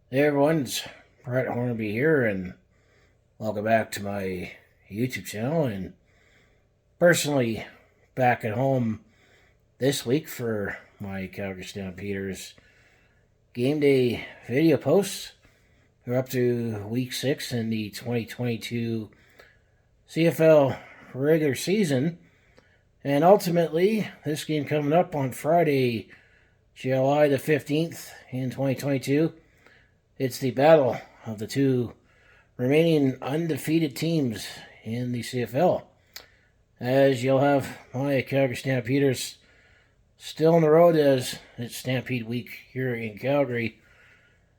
Hey everyone, it's Brett Hornby here, and welcome back to my YouTube channel. And personally, back at home this week for my Calgary Stampeders game day video posts. We're up to week 6 in the 2022 CFL regular season, and ultimately, this game coming up on Friday, July the 15th in 2022. It's the battle of the two remaining undefeated teams in the CFL. As you'll have my Calgary Stampeders still on the road as it's Stampede Week here in Calgary.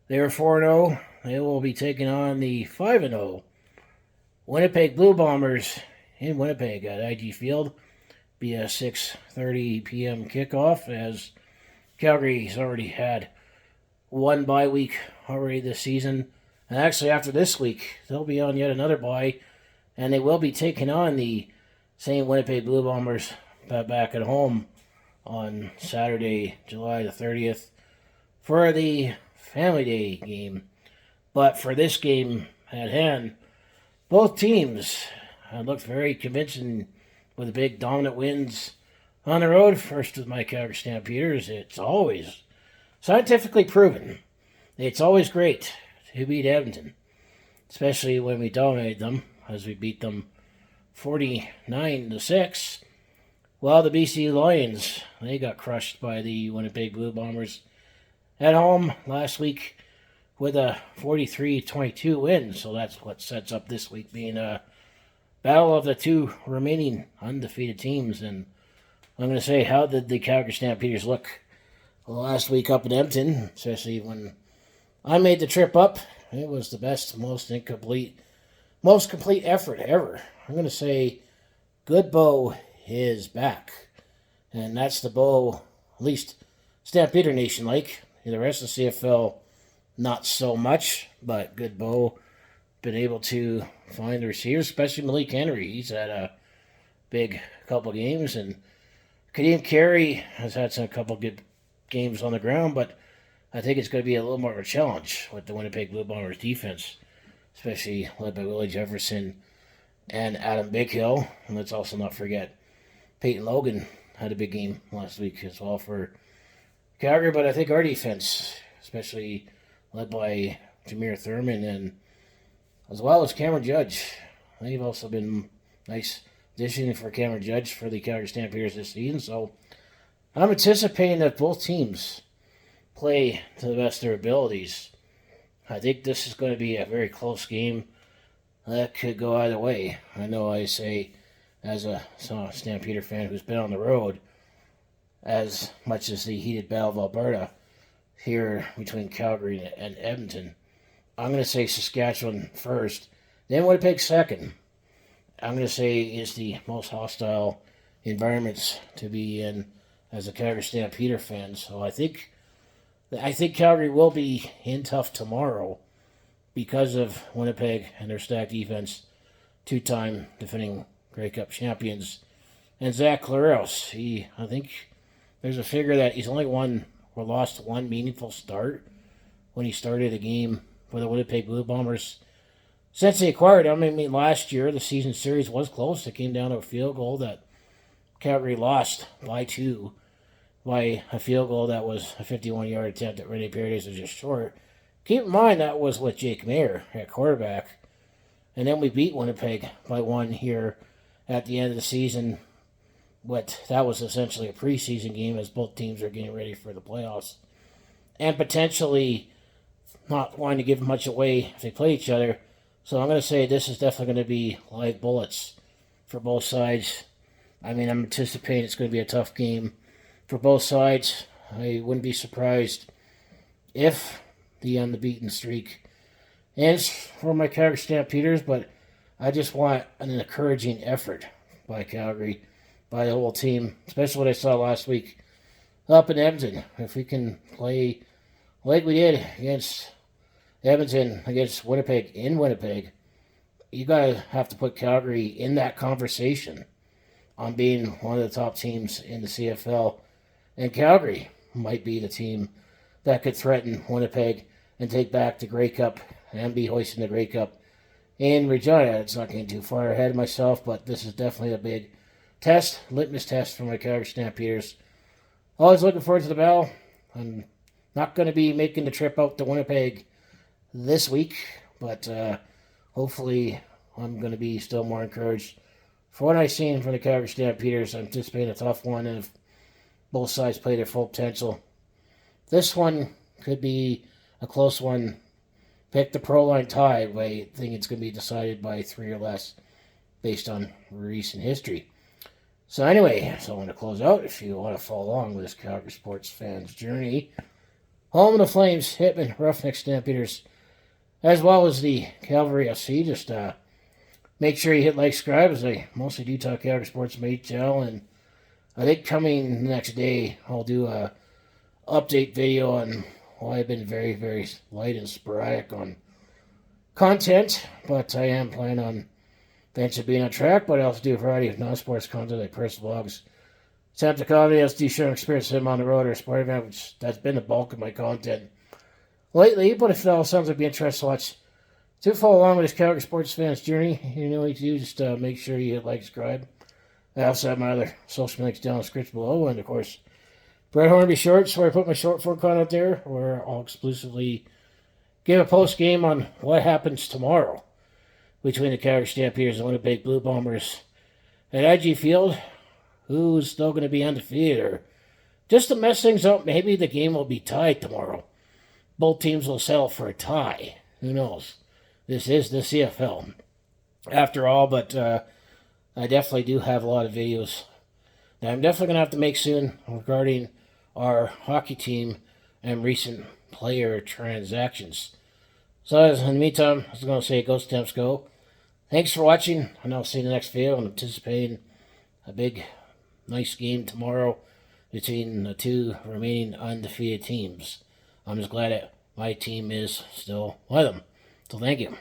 They are 4-0. They will be taking on the 5-0 Winnipeg Blue Bombers in Winnipeg at IG Field. Be a 6:30 p.m. kickoff, as Calgary's already had one bye week already this season. And actually, after this week, they'll be on yet another bye, and they will be taking on the same Winnipeg Blue Bombers back at home on Saturday, July the 30th, for the Family Day game. But for this game at hand, both teams looked very convincing with big dominant wins on the road. First with my Calgary Stampeders, it's always scientifically proven. It's always great to beat Edmonton, especially when we dominate them, as we beat them 49-6. While the BC Lions, they got crushed by the Winnipeg Blue Bombers at home last week with a 43-22 win. So that's what sets up this week being a battle of the two remaining undefeated teams. And I'm going to say, how did the Calgary Stampeders look last week up in Edmonton, especially when I made the trip up? It was the best, most complete effort ever. I'm going to say Good Bo is back. And that's the Bo, at least Stampeder Nation like. The rest of the CFL, not so much, but Good Bo been able to find the receivers, especially Malik Henry. He's had a big couple games, and Carey has had a couple good games on the ground, but I think it's going to be a little more of a challenge with the Winnipeg Blue Bombers defense, especially led by Willie, Jefferson, and Adam Bighill. And let's also not forget Peyton Logan had a big game last week as well for Calgary. But I think our defense, especially led by Jameer Thurman and as well as Cameron Judge, they've also been nice addition for Cameron Judge for the Calgary Stampeders this season. So I'm anticipating that both teams play to the best of their abilities. I think this is going to be a very close game that could go either way. I know I say, as a Stampeder fan who's been on the road as much as the heated Battle of Alberta here between Calgary and Edmonton, I'm going to say Saskatchewan first, then Winnipeg second. I'm going to say is the most hostile environments to be in as a Calgary Stampeder fan. So I think Calgary will be in tough tomorrow because of Winnipeg and their stacked defense, two-time defending Grey Cup champions, and Zach Claros. I think there's a figure that he's only lost one meaningful start when he started a game for the Winnipeg Blue Bombers since they acquired him. I mean, last year the season series was close. It came down to a field goal that Calgary lost by 2. By a field goal that was a 51-yard attempt that Rennie Paredes was just short. Keep in mind that was with Jake Mayer at quarterback. And then we beat Winnipeg by 1 here at the end of the season. But that was essentially a preseason game as both teams are getting ready for the playoffs. And potentially not wanting to give much away if they play each other. So I'm going to say this is definitely going to be live bullets for both sides. I mean, I'm anticipating it's going to be a tough game for both sides. I wouldn't be surprised if the unbeaten streak ends for my Calgary Stampeders, but I just want an encouraging effort by Calgary, by the whole team, especially what I saw last week up in Edmonton. If we can play like we did against Edmonton, against Winnipeg in Winnipeg, you gotta have to put Calgary in that conversation on being one of the top teams in the CFL. And Calgary might be the team that could threaten Winnipeg and take back the Grey Cup and be hoisting the Grey Cup in Regina. It's not getting too far ahead of myself, but this is definitely a big test, litmus test for my Calgary Stampeders. Always looking forward to the Bell. I'm not going to be making the trip out to Winnipeg this week, but hopefully I'm going to be still more encouraged for what I've seen from the Calgary Stampeders. I'm anticipating a tough one if both sides play their full potential. This one could be a close one. Pick the pro line tie. I think it's going to be decided by 3 or less based on recent history. So anyway, I want to close out. If you want to follow along with this Calgary sports fans' journey, home of the Flames, Hitman, Roughneck Stampeders, as well as the Calgary FC, just make sure you hit like, subscribe, as I mostly do talk Calgary sports from HL, and I think coming next day, I'll do a update video on why I've been very, very light and sporadic on content, but I am planning on eventually being on track, but I also do a variety of non-sports content like personal vlogs, stand-up comedy, SD sharing experience him on the road or a sport event, which that's been the bulk of my content lately. But if it all sounds like you'd be interested to watch, to follow along with this Calgary sports fans journey, you know what to do, just make sure you hit like, subscribe. I also have my other social links down in the scripts below, and of course, Brett Hornby Shorts, where I put my short form content there, where I'll exclusively give a post-game on what happens tomorrow between the Calgary Stampeders and Winnipeg Blue Bombers at IG Field. Who's still going to be undefeated? Or just to mess things up, maybe the game will be tied tomorrow. Both teams will settle for a tie. Who knows? This is the CFL, after all, but I definitely do have a lot of videos that I'm definitely going to have to make soon regarding our hockey team and recent player transactions. So in the meantime, I was going to say, go Stamps go. Thanks for watching, and I'll see you in the next video. I'm anticipating a big, nice game tomorrow between the 2 remaining undefeated teams. I'm just glad that my team is still one of them. So thank you.